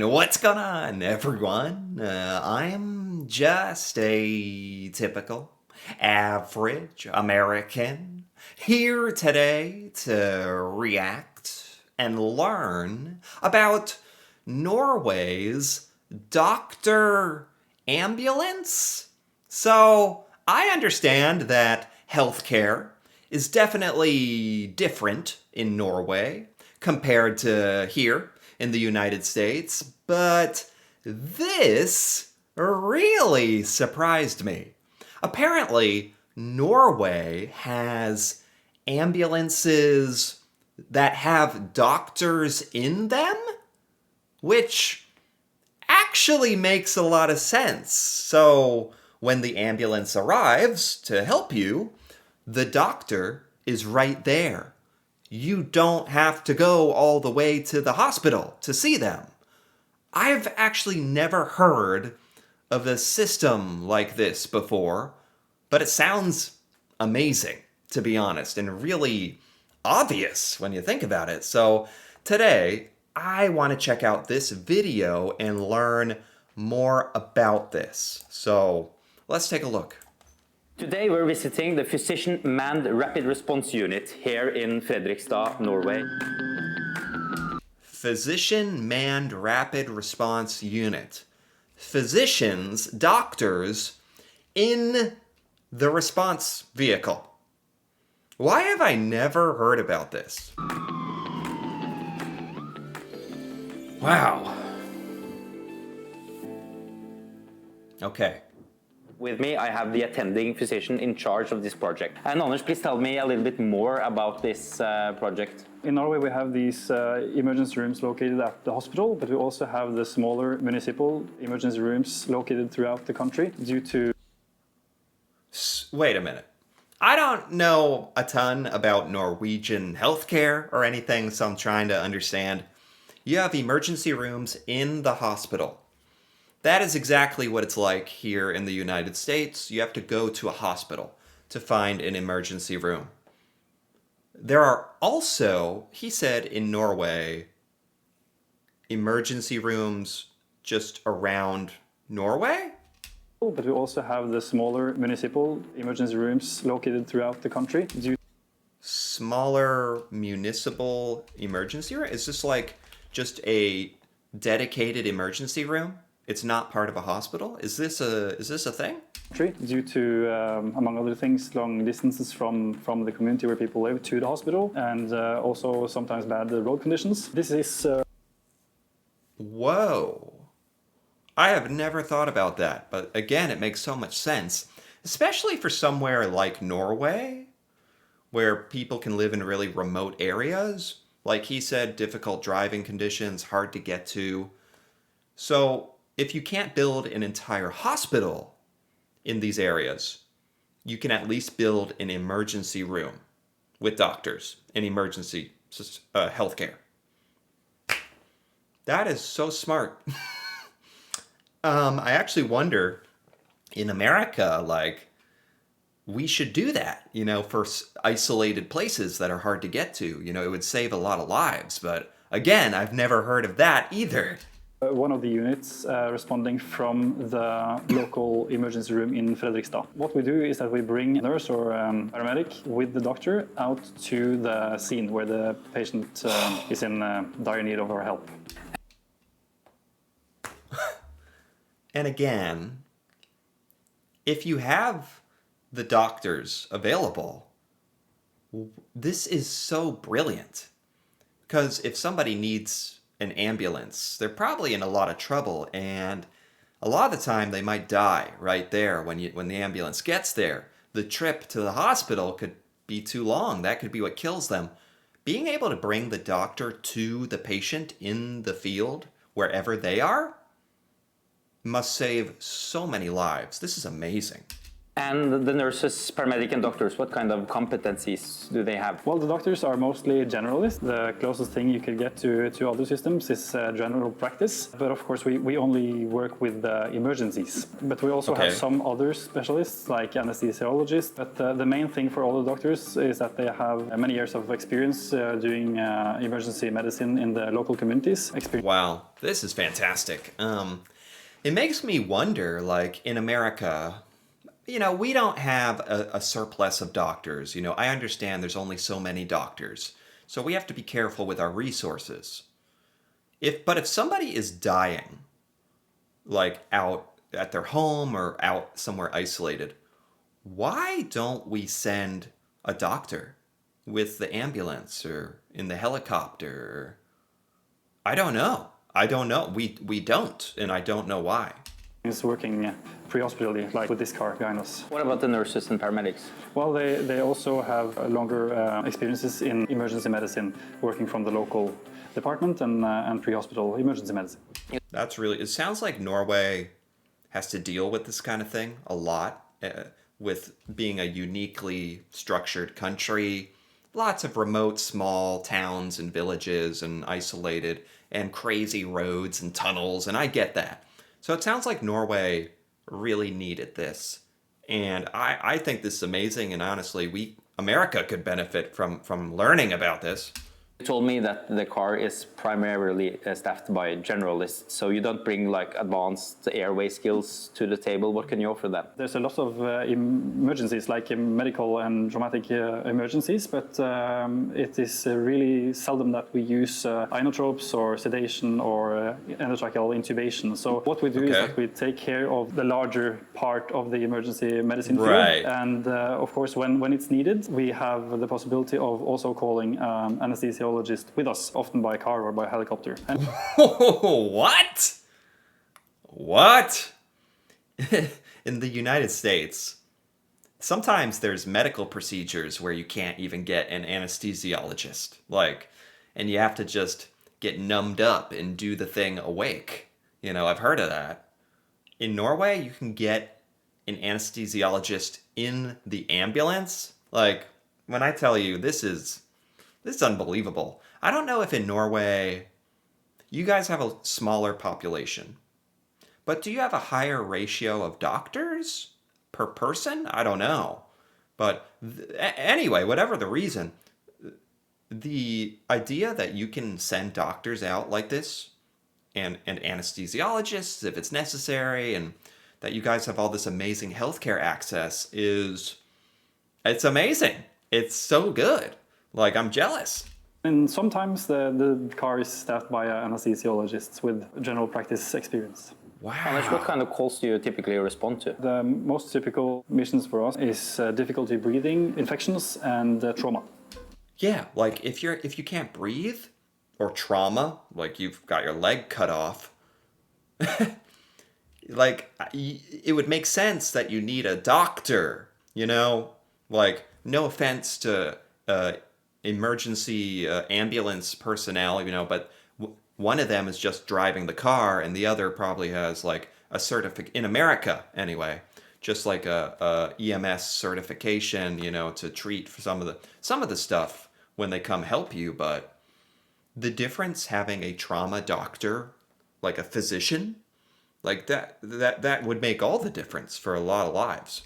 What's going on, everyone? I'm just a typical, average American here today to react and learn about Norway's doctor ambulance. So, I understand that healthcare is definitely different in Norway compared to here in the United States, but this really surprised me. Apparently, Norway has ambulances that have doctors in them, which actually makes a lot of sense. So, when the ambulance arrives to help you, the doctor is right there. You don't have to go all the way to the hospital to see them. I've actually never heard of a system like this before, but it sounds amazing, to be honest, and really obvious when you think about it. So today, I want to check out this video and learn more about this. So let's take a look. Today we're visiting the Physician Manned Rapid Response Unit here in Fredrikstad, Norway. Physician Manned Rapid Response Unit. Physicians, doctors, in the response vehicle. Why have I never heard about this? Wow. Okay. With me I have the attending physician in charge of this project. And Anders, please tell me a little bit more about this project. In Norway, we have these emergency rooms located at the hospital, but we also have the smaller municipal emergency rooms located throughout the country due to... Wait a minute. I don't know a ton about Norwegian healthcare or anything, so I'm trying to understand. You have emergency rooms in the hospital. That is exactly what it's like here in the United States. You have to go to a hospital to find an emergency room. There are also, he said in Norway, emergency rooms just around Norway? But we also have the smaller municipal emergency rooms located throughout the country. Smaller municipal emergency room? Is this like just a dedicated emergency room? It's not part of a hospital? Is this a thing? Due to, among other things, long distances from the community where people live to the hospital, and also sometimes bad road conditions. This is... Whoa. I have never thought about that, but again, it makes so much sense, especially for somewhere like Norway, where people can live in really remote areas. Like he said, difficult driving conditions, hard to get to. So if you can't build an entire hospital in these areas, you can at least build an emergency room with doctors and emergency healthcare. That is so smart. I actually wonder, in America, like, we should do that, for isolated places that are hard to get to. It would save a lot of lives. But again, I've never heard of that either. One of the units responding from the local emergency room in Fredrikstad. What we do is that we bring a nurse or paramedic with the doctor out to the scene where the patient is in dire need of our help. And again, if you have the doctors available, this is so brilliant. Because if somebody needs an ambulance, they're probably in a lot of trouble, and a lot of the time they might die right there when the ambulance gets there. The trip to the hospital could be too long. That could be what kills them. Being able to bring the doctor to the patient in the field, wherever they are, must save so many lives. This is amazing. And the nurses, paramedic, and doctors, what kind of competencies do they have? Well, the doctors are mostly generalists. The closest thing you could get to other systems is general practice. But of course, we only work with emergencies. But we also have some other specialists, like anesthesiologists. But the main thing for all the doctors is that they have many years of experience doing emergency medicine in the local communities. Wow, this is fantastic. It makes me wonder, like, in America, we don't have a surplus of doctors. I understand there's only so many doctors, so we have to be careful with our resources. But if somebody is dying, like out at their home or out somewhere isolated, why don't we send a doctor with the ambulance or in the helicopter? I don't know. We don't, and I don't know why. Is working pre-hospitally, like with this car behind us. What about the nurses and paramedics? Well, they also have longer experiences in emergency medicine, working from the local department and pre-hospital emergency medicine. It sounds like Norway has to deal with this kind of thing a lot, with being a uniquely structured country. Lots of remote small towns and villages and isolated and crazy roads and tunnels, and I get that. So it sounds like Norway really needed this. And I think this is amazing, and honestly, America could benefit from learning about this. You told me that the car is primarily staffed by generalists, so you don't bring like advanced airway skills to the table. What can you offer them? There's a lot of emergencies, like medical and traumatic emergencies, but it is really seldom that we use inotropes or sedation or endotracheal intubation. So what we do is that we take care of the larger part of the emergency medicine field. Right. And of course, when it's needed, we have the possibility of also calling anesthesiologist with us, often by car or by helicopter. What? What? In the United States, sometimes there's medical procedures where you can't even get an anesthesiologist, and you have to just get numbed up and do the thing awake. I've heard of that. In Norway, you can get an anesthesiologist in the ambulance. When I tell you, this is unbelievable. I don't know if in Norway, you guys have a smaller population, but do you have a higher ratio of doctors per person? I don't know. But anyway, whatever the reason, the idea that you can send doctors out like this and anesthesiologists if it's necessary, and that you guys have all this amazing healthcare access it's amazing. It's so good. I'm jealous. And sometimes the car is staffed by anesthesiologists with general practice experience. Wow. Anders, what kind of calls do you typically respond to? The most typical missions for us is difficulty breathing, infections, and trauma. Yeah, if you can't breathe, or trauma, you've got your leg cut off, it would make sense that you need a doctor, no offense to emergency ambulance personnel, but one of them is just driving the car, and the other probably has a certificate in America anyway, just like a EMS certification, to treat for some of the stuff when they come help you. But the difference having a trauma doctor, like a physician, that would make all the difference for a lot of lives.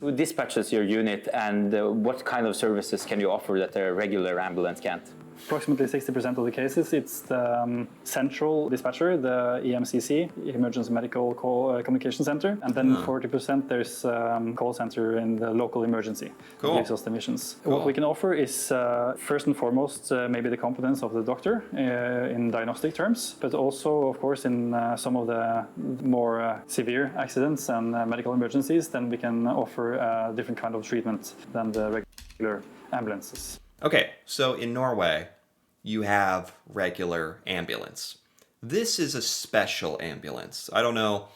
Who dispatches your unit, and what kind of services can you offer that a regular ambulance can't? Approximately 60% of the cases, it's the central dispatcher, the EMCC, Emergency Medical Communication Center, and then 40% there's call center in the local emergency. Cool. That gives us the missions. Cool. What we can offer is first and foremost maybe the competence of the doctor in diagnostic terms, but also of course in some of the more severe accidents and medical emergencies, then we can offer a different kind of treatment than the regular ambulances. Okay, so in Norway, you have regular ambulance. This is a special ambulance. I don't know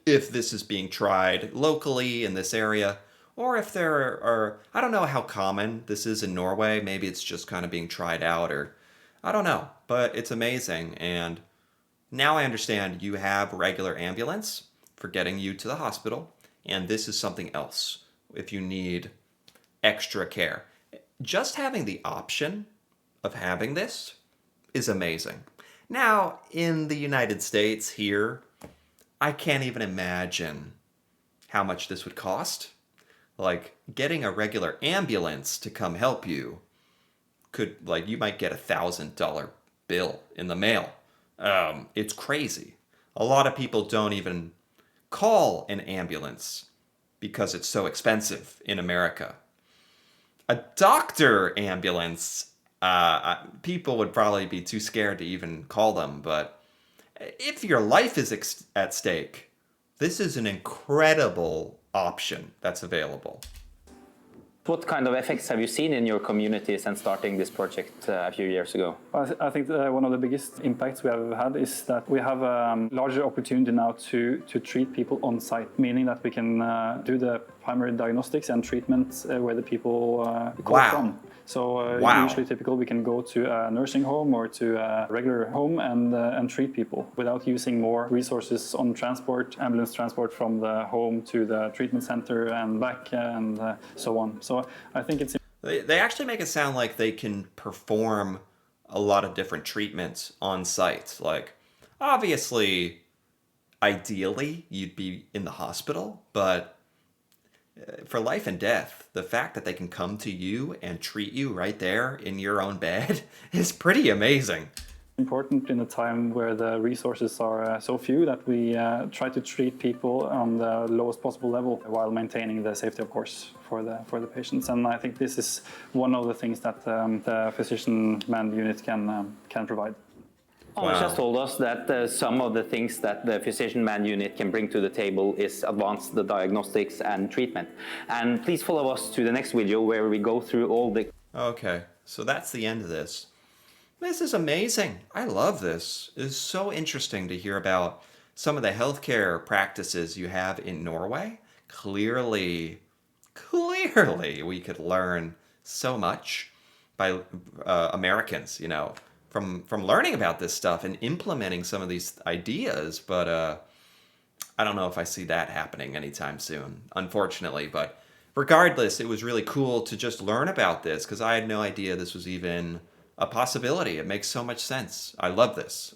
if this is being tried locally in this area, or if there are, I don't know how common this is in Norway. Maybe it's just kind of being tried out, or I don't know, but it's amazing. And now I understand you have regular ambulance for getting you to the hospital, and this is something else if you need extra care. Just having the option of having this is amazing. Now, in the United States here, I can't even imagine how much this would cost. Like, getting a regular ambulance to come help you could, like, you might get $1,000 bill in the mail. It's crazy. A lot of people don't even call an ambulance because it's so expensive in America. A doctor ambulance, people would probably be too scared to even call them, but if your life is at stake, this is an incredible option that's available. What kind of effects have you seen in your community since starting this project a few years ago? I think one of the biggest impacts we have had is that we have a larger opportunity now to treat people on site, meaning that we can do the primary diagnostics and treatment where the people call from. So usually, typically, we can go to a nursing home or to a regular home and treat people without using more resources on transport, ambulance transport from the home to the treatment center and back and so on. So I think it's... They actually make it sound like they can perform a lot of different treatments on site. Like, obviously, ideally, you'd be in the hospital, but for life and death, the fact that they can come to you and treat you right there in your own bed is pretty amazing. Important in a time where the resources are so few that we try to treat people on the lowest possible level while maintaining the safety, of course, for the patients. And I think this is one of the things that the physician manned unit can provide. Anders just told us that some of the things that the physician man unit can bring to the table is advanced the diagnostics and treatment. And please follow us to the next video where we go through all the... Okay, so that's the end of this. This is amazing. I love this. It's so interesting to hear about some of the healthcare practices you have in Norway. Clearly, we could learn so much by Americans, you know, from learning about this stuff and implementing some of these ideas, but I don't know if I see that happening anytime soon, unfortunately. But regardless, it was really cool to just learn about this because I had no idea this was even a possibility. It makes so much sense. I love this.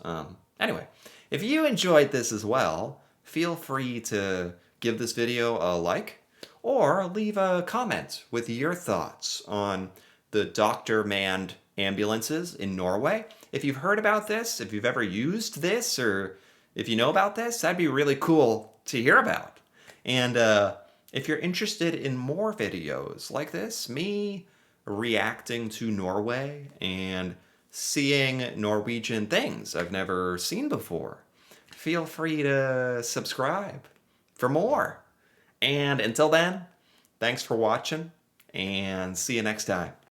Anyway, if you enjoyed this as well, feel free to give this video a like or leave a comment with your thoughts on the doctor-manned ambulances in Norway. If you've heard about this, if you've ever used this, or if you know about this, that'd be really cool to hear about. And if you're interested in more videos like this, me reacting to Norway and seeing Norwegian things I've never seen before, feel free to subscribe for more. And until then, thanks for watching, and see you next time.